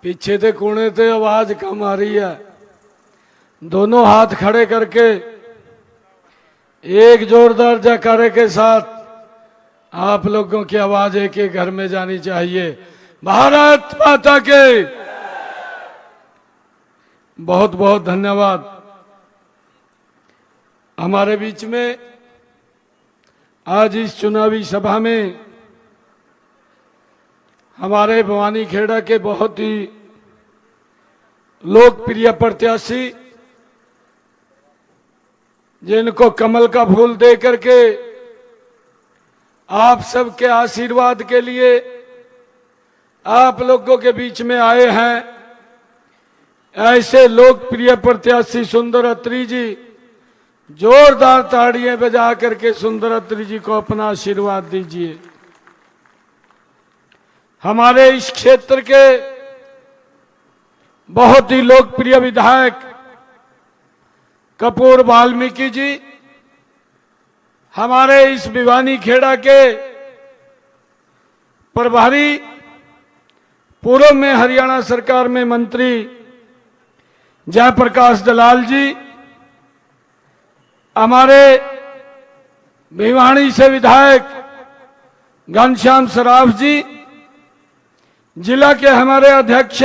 पीछे ते कोने ते आवाज कम आ रही है। दोनों हाथ खड़े करके एक जोरदार जयकारे के साथ आप लोगों की आवाज एक एक घर में जानी चाहिए। भारत माता के बहुत बहुत धन्यवाद। हमारे बीच में आज इस चुनावी सभा में हमारे भवानीखेड़ा के बहुत ही लोकप्रिय प्रत्याशी, जिनको कमल का फूल दे करके आप सबके आशीर्वाद के लिए आप लोगों के बीच में आए हैं, ऐसे लोकप्रिय प्रत्याशी सुंदर अत्री जी, जोरदार ताड़ियां बजा करके सुंदर अत्री जी को अपना आशीर्वाद दीजिए। हमारे इस क्षेत्र के बहुत ही लोकप्रिय विधायक कपूर वाल्मीकि जी, हमारे इस भिवानीखेड़ा के प्रभारी, पूर्व में हरियाणा सरकार में मंत्री जयप्रकाश दलाल जी, हमारे भिवानी से विधायक घनश्याम सराफ जी, जिला के हमारे अध्यक्ष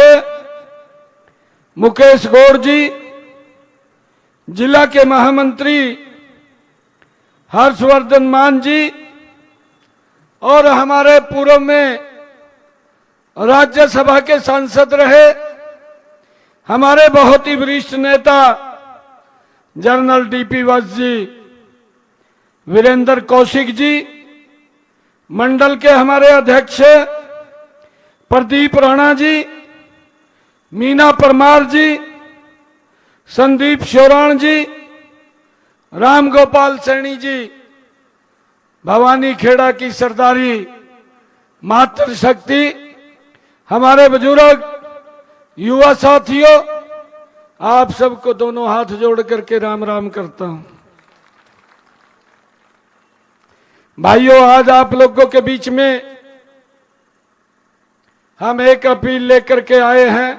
मुकेश गौड़ जी, जिला के महामंत्री हर्षवर्धन मान जी, और हमारे पूर्व में राज्यसभा के सांसद रहे हमारे बहुत ही वरिष्ठ नेता जनरल डीपी वत्स जी, वीरेंद्र कौशिक जी, मंडल के हमारे अध्यक्ष प्रदीप राणा जी, मीना परमार जी, संदीप शोराण जी, राम गोपाल सैनी जी, भवानीखेड़ा की सरदारी मातृशक्ति, हमारे बुजुर्ग, युवा साथियों, आप सबको दोनों हाथ जोड़ करके राम राम करता हूं। भाइयों, आज आप लोगों के बीच में हम एक अपील लेकर के आए हैं।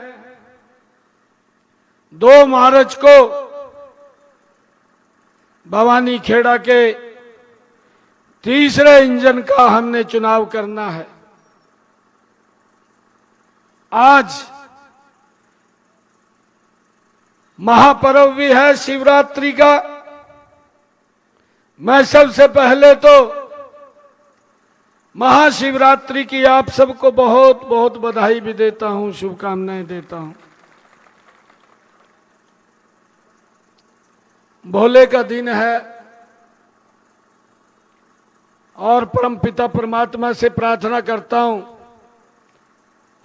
2 मार्च को भवानीखेड़ा के तीसरे इंजन का हमने चुनाव करना है। आज महापर्व भी है शिवरात्रि का। मैं सबसे पहले तो महाशिवरात्रि की आप सबको बहुत बहुत बधाई भी देता हूं, शुभकामनाएं देता हूं। भोले का दिन है और परमपिता परमात्मा से प्रार्थना करता हूं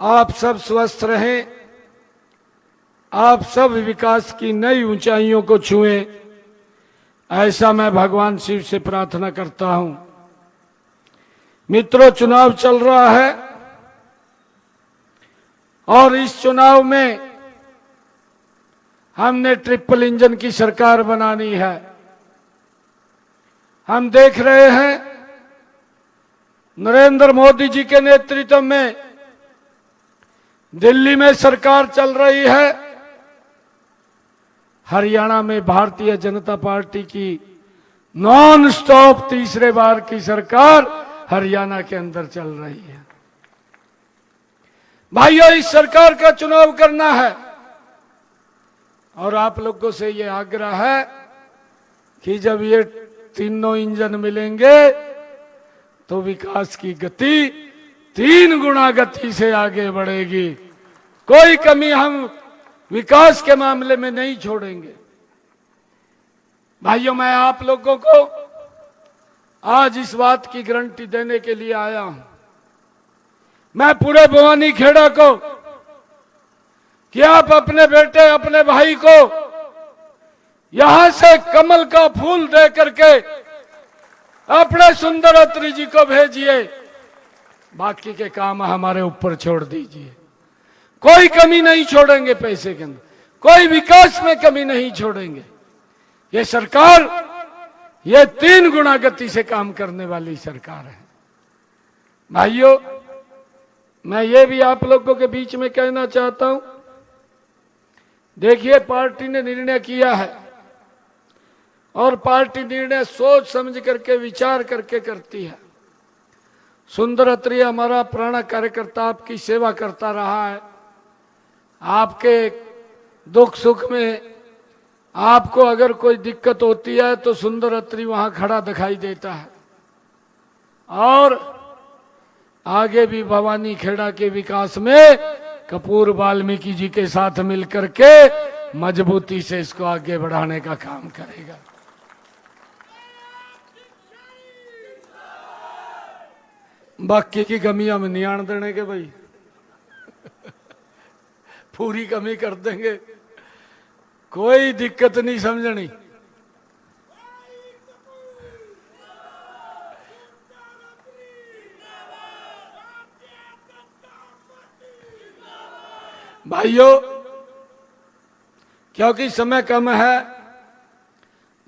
आप सब स्वस्थ रहें, आप सब विकास की नई ऊंचाइयों को छुएं, ऐसा मैं भगवान शिव से प्रार्थना करता हूं। मित्रों, चुनाव चल रहा है और इस चुनाव में हमने ट्रिपल इंजन की सरकार बनानी है। हम देख रहे हैं नरेंद्र मोदी जी के नेतृत्व में दिल्ली में सरकार चल रही है, हरियाणा में भारतीय जनता पार्टी की नॉन स्टॉप तीसरे बार की सरकार हरियाणा के अंदर चल रही है। भाइयों, इस सरकार का चुनाव करना है और आप लोगों से ये आग्रह है कि जब ये तीनों इंजन मिलेंगे तो विकास की गति 3 गुना गति से आगे बढ़ेगी। कोई कमी हम विकास के मामले में नहीं छोड़ेंगे। भाइयों, मैं आप लोगों को आज इस बात की गारंटी देने के लिए आया हूं। मैं पूरे भवानीखेड़ा को कि आप अपने बेटे, अपने भाई को यहां से कमल का फूल दे करके अपने सुंदर अत्री जी को भेजिए, बाकी के काम हमारे ऊपर छोड़ दीजिए। कोई कमी नहीं छोड़ेंगे, पैसे के अंदर कोई विकास में कमी नहीं छोड़ेंगे। ये सरकार ये 3 गुना गति से काम करने वाली सरकार है। भाइयों, मैं ये भी आप लोगों के बीच में कहना चाहता हूं, देखिए पार्टी ने निर्णय किया है और पार्टी निर्णय सोच समझ करके विचार करके करती है। सुंदर अत्री हमारा पुराना कार्यकर्ता आपकी सेवा करता रहा है। आपके दुख सुख में आपको अगर कोई दिक्कत होती है तो सुंदर अत्री वहां खड़ा दिखाई देता है। और आगे भी भवानी खेड़ा के विकास में कपूर वाल्मीकि जी के साथ मिलकर के मजबूती से इसको आगे बढ़ाने का काम करेगा। बाकी की कमियां में नहीं आने देने के भाई, पूरी कमी कर देंगे, कोई दिक्कत नहीं समझनी। भाइयों, क्योंकि समय कम है,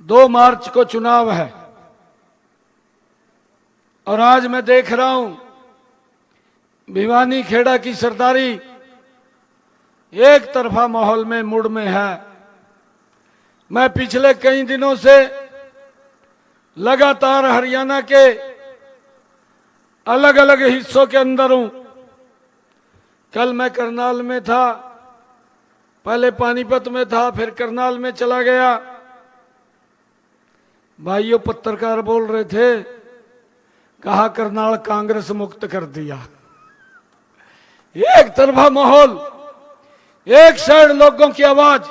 2 मार्च को चुनाव है और आज मैं देख रहा हूं भिवानी खेड़ा की सरदारी एक तरफा माहौल में मूड में है। मैं पिछले कई दिनों से लगातार हरियाणा के अलग अलग हिस्सों के अंदर हूं। कल मैं करनाल में था, पहले पानीपत में था, फिर करनाल में चला गया। भाइयों, पत्रकार बोल रहे थे, कहा करनाल कांग्रेस मुक्त कर दिया। एक तरफा माहौल, एक साइड लोगों की आवाज,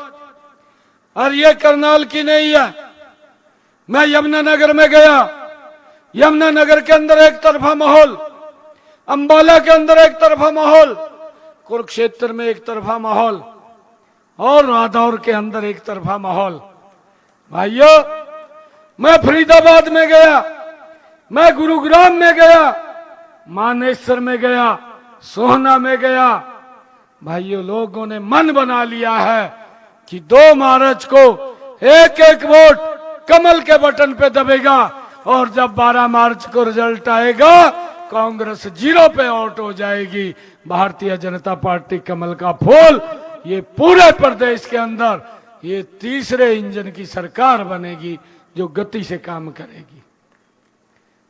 और ये करनाल की नहीं है। मैं यमुनानगर में गया, यमुनानगर के अंदर एक तरफा माहौल, अंबाला के अंदर एक तरफा माहौल, कुरुक्षेत्र में एक तरफा माहौल और रादौर के अंदर एक तरफा माहौल। भाइयों, मैं फरीदाबाद में गया, मैं गुरुग्राम में गया, मानेसर में गया, सोहना में गया। भाइयों, लोगों ने मन बना लिया है कि 2 मार्च को एक एक वोट कमल के बटन पे दबेगा और जब 12 मार्च को रिजल्ट आएगा कांग्रेस 0 पे आउट हो जाएगी। भारतीय जनता पार्टी कमल का फूल, ये पूरे प्रदेश के अंदर ये तीसरे इंजन की सरकार बनेगी जो गति से काम करेगी।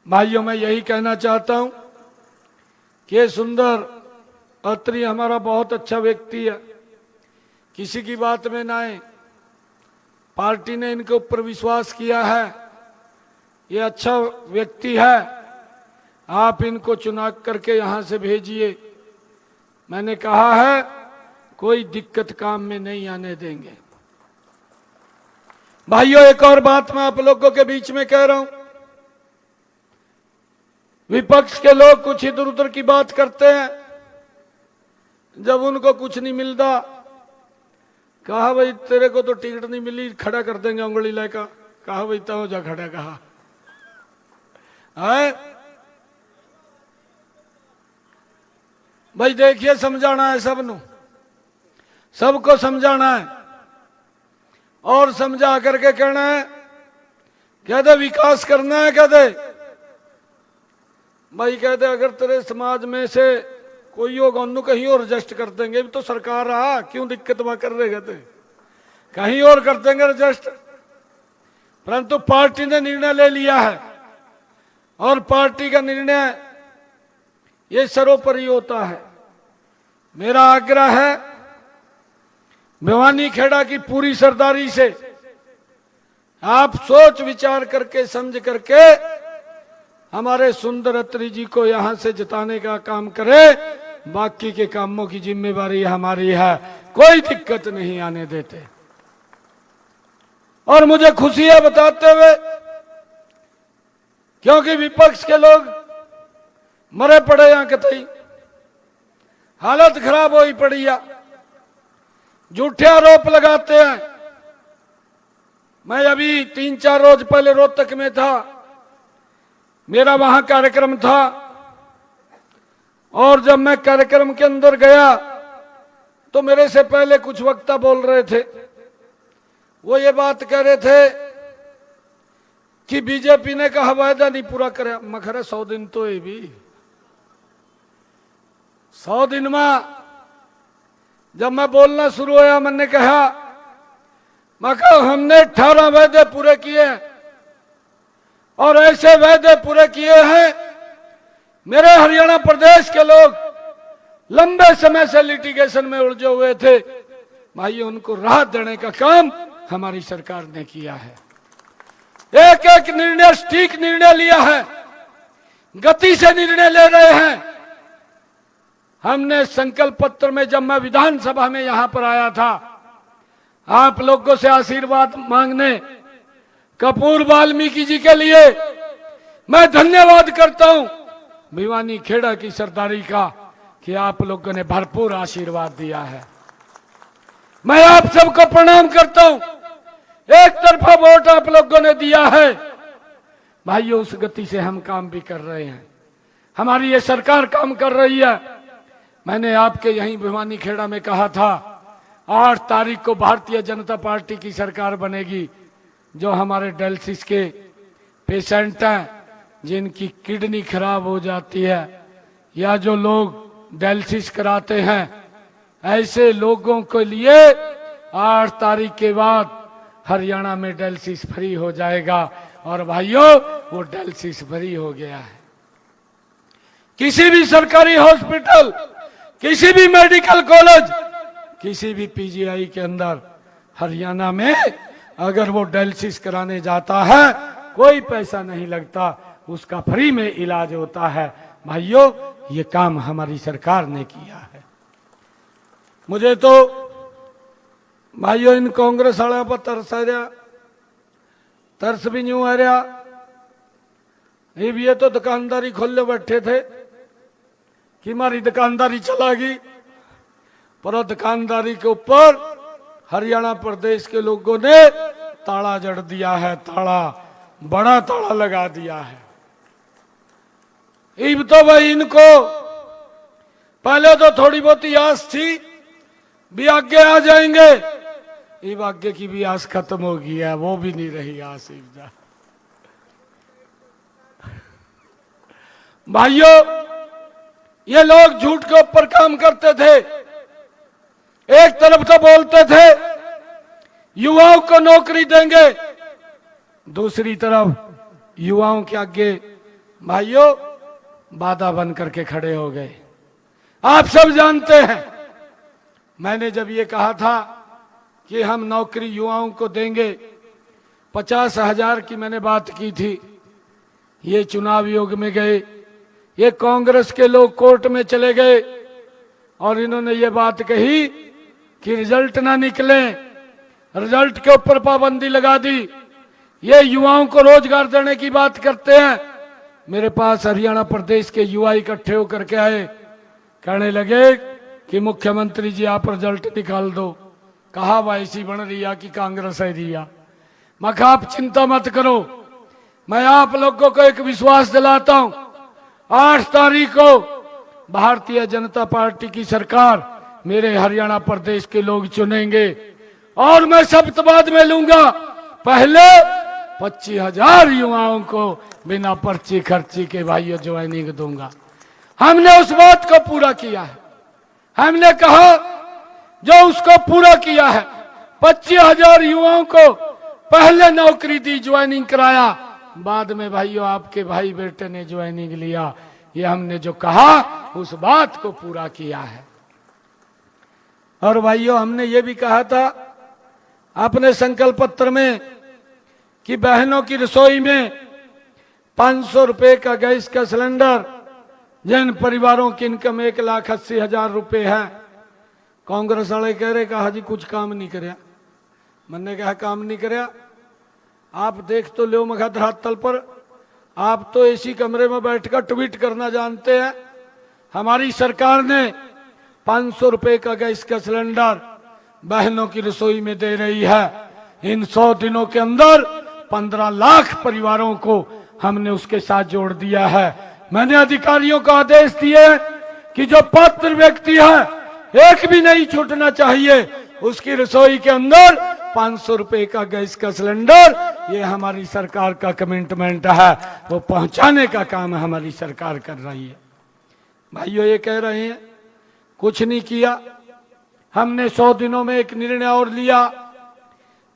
भाइयों, मैं यही कहना चाहता हूं कि सुंदर अत्री हमारा बहुत अच्छा व्यक्ति है, किसी की बात में ना आए। पार्टी ने इनके ऊपर विश्वास किया है, ये अच्छा व्यक्ति है, आप इनको चुनाव करके यहां से भेजिए। मैंने कहा है कोई दिक्कत काम में नहीं आने देंगे। भाइयों, एक और बात मैं आप लोगों के बीच में कह रहा हूं, विपक्ष के लोग कुछ इधर उधर की बात करते हैं, जब उनको कुछ नहीं मिलता, कहा भाई तेरे को तो टिकट नहीं मिली, खड़ा कर देंगे उंगली लेकर। कहा भाई तो जा खड़ा, कहा है भाई। देखिए, समझाना है सबको, सबको समझाना है और समझा करके कहना है, कहते विकास करना है, कहते भाई, कहते अगर तेरे समाज में से कोई होगा उन्होंने कहीं और रजिस्ट कर देंगे, तो सरकार रहा क्यों दिक्कत वहां कर रहे, कहते कहीं और कर देंगे रजिस्ट। परंतु पार्टी ने निर्णय ले लिया है और पार्टी का निर्णय ये सर्वोपरि होता है। मेरा आग्रह है भिवानी खेड़ा की पूरी सरदारी से आप सोच विचार करके समझ करके हमारे सुंदर अत्री जी को यहां से जिताने का काम करें। बाकी के कामों की जिम्मेवारी हमारी है, कोई दिक्कत नहीं आने देते। और मुझे खुशी है बताते हुए, क्योंकि विपक्ष के लोग मरे पड़े यहां कतई, हालत खराब हो पड़ी है, झूठे आरोप लगाते हैं। मैं अभी 3-4 रोज पहले रोहतक में था, मेरा वहां कार्यक्रम था, और जब मैं कार्यक्रम के अंदर गया तो मेरे से पहले कुछ वक्ता बोल रहे थे, वो ये बात कह रहे थे कि बीजेपी ने कहा वायदा नहीं पूरा करे। मैं कह रहा 100 दिन तो ये भी 100 दिन में जब मैं बोलना शुरू हुआ, मैंने कहा हमने 18 वादे पूरे किए और ऐसे वादे पूरे किए हैं। मेरे हरियाणा प्रदेश के लोग लंबे समय से लिटिगेशन में उलझे हुए थे, भाई उनको राहत देने का काम हमारी सरकार ने किया है। एक एक निर्णय ठीक निर्णय लिया है, गति से निर्णय ले रहे हैं। हमने संकल्प पत्र में, जब मैं विधानसभा में यहां पर आया था आप लोगों से आशीर्वाद मांगने, कपूर वाल्मीकि जी के लिए मैं धन्यवाद करता हूं भिवानी खेड़ा की सरदारी का कि आप लोगों ने भरपूर आशीर्वाद दिया है। मैं आप सबको प्रणाम करता हूं। एक तरफा वोट आप लोगों ने दिया है भाइयों, उस गति से हम काम भी कर रहे हैं, हमारी ये सरकार काम कर रही है। मैंने आपके यहीं भिवानी खेड़ा में कहा था 8 तारीख को भारतीय जनता पार्टी की सरकार बनेगी। जो हमारे डायलिसिस के पेशेंट हैं, जिनकी किडनी खराब हो जाती है या जो लोग डायलिसिस कराते हैं, ऐसे लोगों के लिए 8 तारीख के बाद हरियाणा में डायलिसिस फ्री हो जाएगा। और भाइयों वो डायलिसिस फ्री हो गया है। किसी भी सरकारी हॉस्पिटल, किसी भी मेडिकल कॉलेज, किसी भी पीजीआई के अंदर हरियाणा में अगर वो डायलिसिस कराने जाता है कोई पैसा नहीं लगता, उसका फ्री में इलाज होता है। भाइयों ये काम हमारी सरकार ने किया है। मुझे तो भाइयों इन कांग्रेस वाले पर तरस भी नहीं आ रहा। ये तो दुकानदारी खोले बैठे थे कि हमारी दुकानदारी चलागी, पर दुकानदारी के ऊपर हरियाणा प्रदेश के लोगों ने ताला जड़ दिया है, ताला, बड़ा ताला लगा दिया है। अब तो भाई इनको पहले तो थोड़ी बहुत आस थी भी आगे आ जाएंगे, अब आगे की भी आस खत्म हो गई है, वो भी नहीं रही आस। भाइयों ये लोग झूठ के ऊपर काम करते थे। एक तरफ तो बोलते थे युवाओं को नौकरी देंगे, दूसरी तरफ युवाओं के आगे भाइयों बाधा बन करके खड़े हो गए। आप सब जानते हैं मैंने जब ये कहा था कि हम नौकरी युवाओं को देंगे, 50,000 की मैंने बात की थी। ये चुनाव योग में गए, ये कांग्रेस के लोग कोर्ट में चले गए और इन्होंने ये बात कही कि रिजल्ट ना निकले, रिजल्ट के ऊपर पाबंदी लगा दी। ये युवाओं को रोजगार देने की बात करते हैं। मेरे पास हरियाणा प्रदेश के युवा इकट्ठे होकर के आए, कहने लगे कि मुख्यमंत्री जी आप रिजल्ट निकाल दो। कहा वाईसी बन रिया कि कांग्रेस है रिया। मैं कहा आप चिंता मत करो, मैं आप लोगों को एक विश्वास दिलाता हूं, 8 तारीख को भारतीय जनता पार्टी की सरकार मेरे हरियाणा प्रदेश के लोग चुनेंगे और मैं शपथवाद में लूंगा। पहले 25,000 युवाओं को बिना पर्ची खर्ची के भाइयों ज्वाइनिंग दूंगा। हमने उस बात को पूरा किया है। हमने कहा जो उसको पूरा किया है, 25,000 युवाओं को पहले नौकरी दी, ज्वाइनिंग कराया, बाद में भाइयों आपके भाई बेटे ने ज्वाइनिंग लिया। ये हमने जो कहा उस बात को पूरा किया है। और भाइयों हमने ये भी कहा था अपने संकल्प पत्र में कि बहनों की रसोई में 500 रुपए का गैस का सिलेंडर, जिन परिवारों की इनकम 1,80,000 रुपए है। कांग्रेस वाले कह रहे कहा जी कुछ काम नहीं कराया। मैंने कहा काम नहीं कराया, आप देख तो लो मखा धरातल पर, आप तो एसी कमरे में बैठकर ट्वीट करना जानते हैं। हमारी सरकार ने 500 रुपए का गैस का सिलेंडर बहनों की रसोई में दे रही है। इन 100 दिनों के अंदर 15 लाख परिवारों को हमने उसके साथ जोड़ दिया है। मैंने अधिकारियों को आदेश दिए कि जो पात्र व्यक्ति है एक भी नहीं छूटना चाहिए, उसकी रसोई के अंदर 500 रुपए का गैस का सिलेंडर, ये हमारी सरकार का कमिटमेंट है, वो पहुंचाने का काम हमारी सरकार कर रही है। भाइयों ये कह रहे हैं कुछ नहीं किया। हमने 100 दिनों में एक निर्णय और लिया,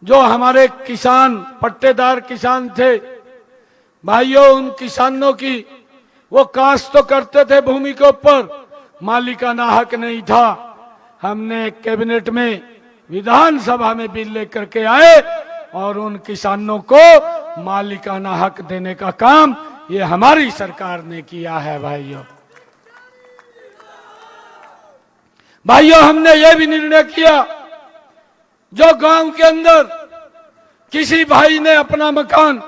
जो हमारे किसान, पट्टेदार किसान थे भाइयों, उन किसानों की वो काश्त तो करते थे भूमि के ऊपर, मालिकाना हक नहीं था। हमने कैबिनेट में, विधानसभा में बिल लेकर के आए और उन किसानों को मालिकाना हक देने का काम ये हमारी सरकार ने किया है। भाइयों हमने ये भी निर्णय किया, जो गांव के अंदर किसी भाई ने अपना मकान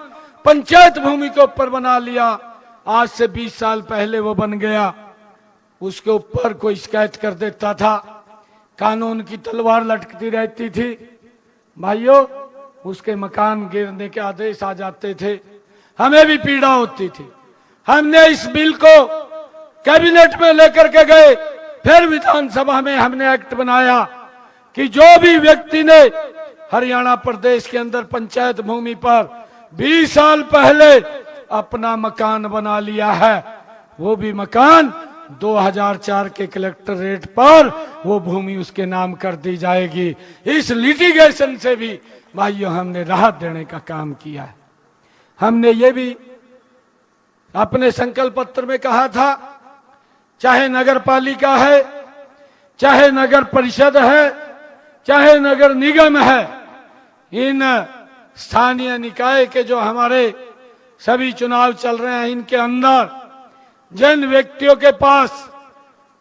पंचायत भूमि के ऊपर बना लिया, आज से 20 साल पहले वो बन गया, उसके ऊपर कोई शिकायत कर देता था, कानून की तलवार लटकती रहती थी भाइयों, उसके मकान गिरने के आदेश आ जाते थे, हमें भी पीड़ा होती थी। हमने इस बिल को कैबिनेट में लेकर के गए, फिर विधानसभा में हमने एक्ट बनाया कि जो भी व्यक्ति ने हरियाणा प्रदेश के अंदर पंचायत भूमि पर 20 साल पहले अपना मकान बना लिया है, वो भी मकान 2004 के कलेक्टर रेट पर वो भूमि उसके नाम कर दी जाएगी। इस लिटिगेशन से भी भाइयों हमने राहत देने का काम किया है। हमने ये भी अपने संकल्प पत्र में कहा था, चाहे नगर पालिका है, चाहे नगर परिषद है, चाहे नगर निगम है, इन स्थानीय निकाय के जो हमारे सभी चुनाव चल रहे हैं, इनके अंदर जिन व्यक्तियों के पास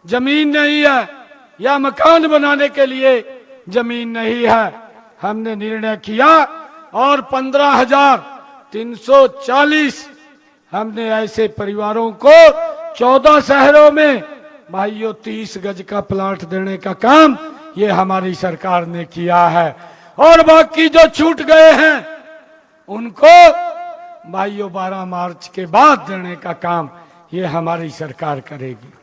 जमीन नहीं है या मकान बनाने के लिए जमीन नहीं है, हमने निर्णय किया और 15,340 हमने ऐसे परिवारों को 14 शहरों में भाइयों 30 गज का प्लाट देने का काम ये हमारी सरकार ने किया है। और बाकी जो छूट गए हैं उनको भाइयों 12 मार्च के बाद देने का काम ये हमारी सरकार करेगी।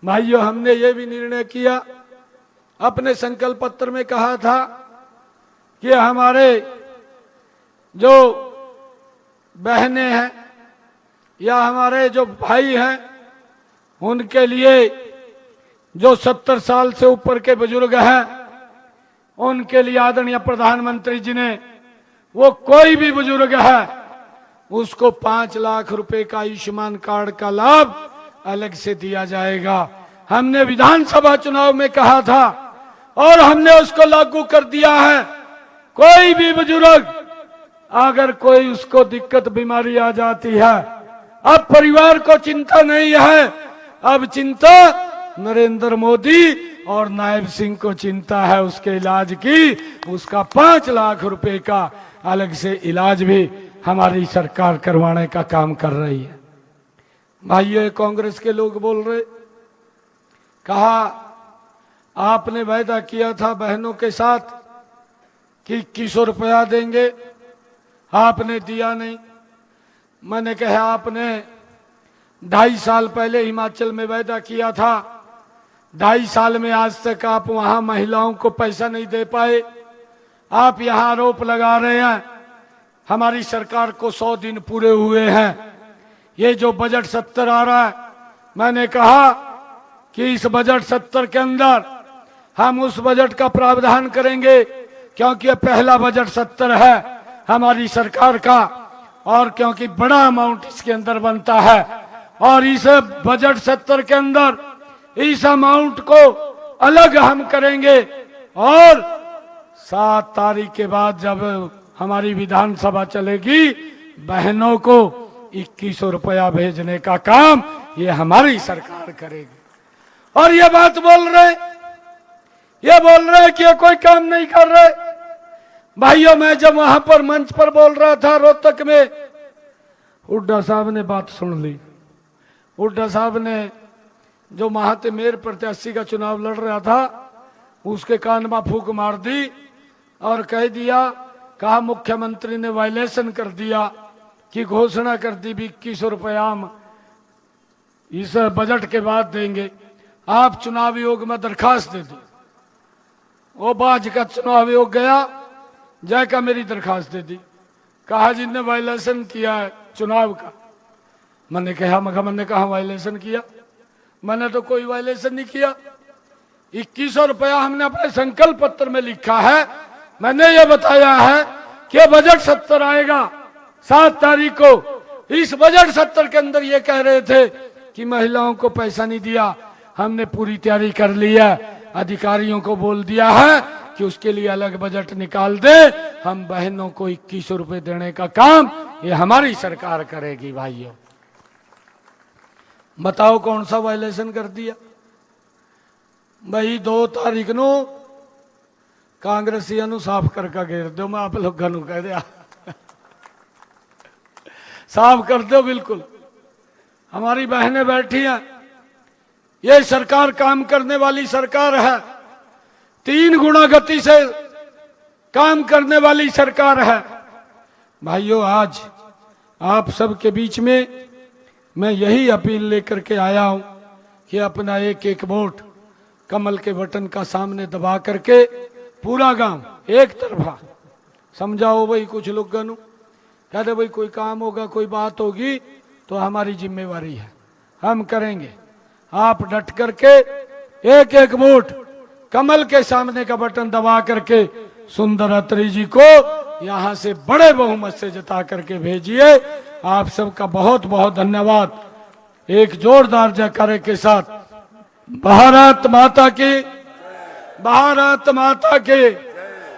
भाइयों हमने ये भी निर्णय किया, अपने संकल्प पत्र में कहा था कि हमारे जो बहनें हैं या हमारे जो भाई हैं, उनके लिए जो 70 साल से ऊपर के बुजुर्ग हैं, उनके लिए आदरणीय प्रधानमंत्री जी ने, वो कोई भी बुजुर्ग है उसको 5 लाख रुपए का आयुष्मान कार्ड का लाभ अलग से दिया जाएगा। हमने विधानसभा चुनाव में कहा था और हमने उसको लागू कर दिया है। कोई भी बुजुर्ग अगर कोई उसको दिक्कत बीमारी आ जाती है, अब परिवार को चिंता नहीं है, अब चिंता नरेंद्र मोदी और नायब सिंह को चिंता है उसके इलाज की। उसका 5 लाख रुपए का अलग से इलाज भी हमारी सरकार करवाने का काम कर रही है। भाइयों कांग्रेस के लोग बोल रहे, कहा आपने वायदा किया था बहनों के साथ कि 2100 रुपया देंगे, आपने दिया नहीं। मैंने कहा आपने 2.5 साल पहले हिमाचल में वायदा किया था, 2.5 साल में आज तक आप वहां महिलाओं को पैसा नहीं दे पाए। आप यहां आरोप लगा रहे हैं हमारी सरकार को 100 दिन पूरे हुए हैं। ये जो बजट 70 आ रहा है, मैंने कहा कि इस बजट 70 के अंदर हम उस बजट का प्रावधान करेंगे, क्योंकि ये पहला बजट 70 है हमारी सरकार का, और क्योंकि बड़ा अमाउंट इसके अंदर बनता है, और इस बजट 70 के अंदर इस अमाउंट को अलग हम करेंगे। और 7 तारीख के बाद जब हमारी विधानसभा चलेगी, बहनों को 2100 रुपया भेजने का काम ये हमारी सरकार करेगी। और ये बात बोल रहे, ये बोल रहे कि ये कोई काम नहीं कर रहे। भाइयों मैं जब वहां पर मंच पर बोल रहा था रोहतक में, हुड्डा साहब ने बात सुन ली। हुड्डा साहब ने जो महाते मेयर प्रत्याशी का चुनाव लड़ रहा था, उसके कान में फूंक मार दी और कह दिया, कहा मुख्यमंत्री ने वायलेशन कर दिया कि घोषणा कर दी 2100 रुपया हम इस बजट के बाद देंगे, आप चुनाव आयोग में दरखास्त दे दो। वो बाज का चुनाव आयोग गया, जाकर मेरी दरखास्त दे दी, कहा जिनने वायलेशन किया है चुनाव का। मैंने कहा वायलेशन किया? मैंने तो कोई वायलेशन नहीं किया। 2100 रुपया हमने अपने संकल्प पत्र में लिखा है। मैंने ये बताया है कि बजट सत्र आएगा 7 तारीख को। इस बजट सत्र के अंदर ये कह रहे थे कि महिलाओं को पैसा नहीं दिया, हमने पूरी तैयारी कर ली है, अधिकारियों को बोल दिया है कि उसके लिए अलग बजट निकाल दे, हम बहनों को 2100 रुपए देने का काम ये हमारी सरकार करेगी। भाइयों बताओ कौन सा वायलेशन कर दिया भाई। 2 तारीख नो कांग्रेसिया नु साफ करके घेर दो, मैं आप लोगों को कह दिया साफ कर दो। बिल्कुल हमारी बहनें बैठी हैं, ये सरकार काम करने वाली सरकार है, 3 गुना गति से काम करने वाली सरकार है। भाइयों आज आप सबके बीच में मैं यही अपील लेकर के आया हूं कि अपना एक एक वोट कमल के बटन का सामने दबा करके पूरा गांव एक तरफा समझाओ भाई। कुछ लोग कहते भाई कोई काम होगा, कोई बात होगी तो हमारी जिम्मेवारी है, हम करेंगे। आप डट करके एक एक वोट कमल के सामने का बटन दबा करके सुंदर अत्री जी को यहां से बड़े बहुमत से जिता करके भेजिए। आप सबका बहुत बहुत धन्यवाद। एक जोरदार जयकारे के साथ भारत माता की, भारत माता की।